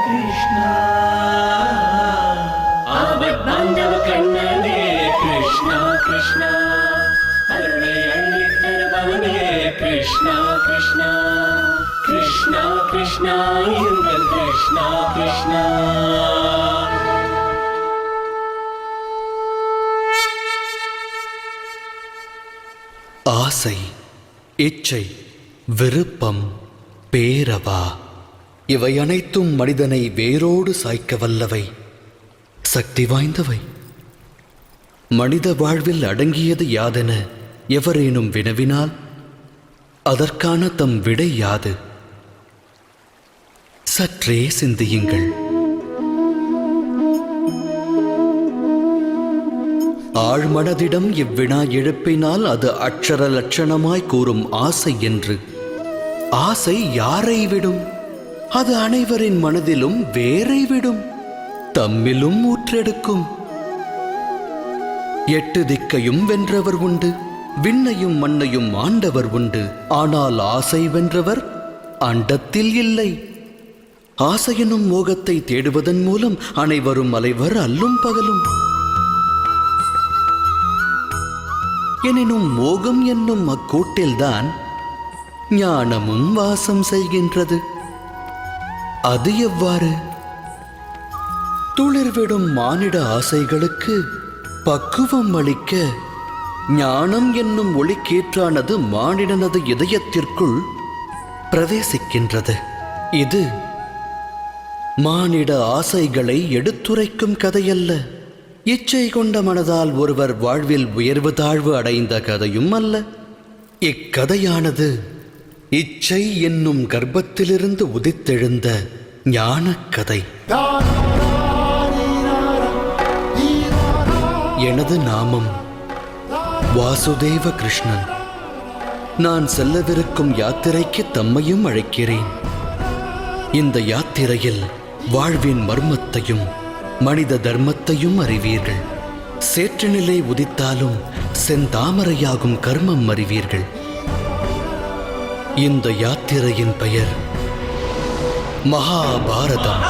கிருஷ்ணா ஆபத் பாந்தவ கண்ணனே கிருஷ்ணா கிருஷ்ணா அருளை அள்ளித் தருபவனே கிருஷ்ணா கிருஷ்ணா கிருஷ்ணா கிருஷ்ணா எங்கள் கிருஷ்ணா கிருஷ்ணா. ஆசை, இச்சை, விருப்பம், பேரவா இவை அனைத்தும் மனிதனை வேரோடு சாய்க்க வல்லவை, சக்தி வாய்ந்தவை. மனித வாழ்வில் அடங்கியது யாதென எவரேனும் வினவினால் அதற்கான தம் விடை யாது? சற்றே சிந்தியுங்கள். ஆழ்மனதிடம் இவ்வினா எழுப்பினால் அது அட்சர லட்சணமாய் கூறும் ஆசை என்று. ஆசை யாரை விடும்? அது அனைவரின் மனதிலும் வேரை விடும், தம்மிலும் ஊற்றெடுக்கும். 8 திக்கையும் வென்றவர் உண்டு, விண்ணையும் மண்ணையும் ஆண்டவர் உண்டு. ஆனால் ஆசை வென்றவர் அண்டத்தில் இல்லை. ஆசையெனும் மோகத்தை தேடுவதன் மூலம் அனைவரும் அலைவர் அல்லும் பகலும். எனினும் மோகம் என்னும் அக்கூட்டில்தான் ஞானமும் வாசம் செய்கின்றது. அது எவ்வாறு? துளிர்விடும் மானிட ஆசைகளுக்கு பக்குவம் அளிக்க ஞானம் என்னும் ஒளிக்கீற்றானது மானிடனது இதயத்திற்குள் பிரவேசிக்கின்றது. இது மானிட ஆசைகளை எடுத்துரைக்கும் கதையல்ல. இச்சை கொண்ட மனதால் ஒருவர் வாழ்வில் உயர்வு தாழ்வு அடைந்த கதையும் அல்ல. இக்கதையானது இச்சை என்னும் கர்ப்பத்திலிருந்து உதித்தெழுந்த ஞானக் கதை. எனது நாமம் வாசுதேவ கிருஷ்ணன். நான் செல்லவிருக்கும் யாத்திரைக்கு தம்மையும் அழைக்கிறேன். இந்த யாத்திரையில் வாழ்வின் மர்மத்தையும் மனித தர்மத்தையும் அறிவீர்கள். சேற்றுநிலை உதித்தாலும் செந்தாமரையாகும் கர்மம் அறிவீர்கள். இந்த யாத்திரையின் பெயர் மகாபாரதம்.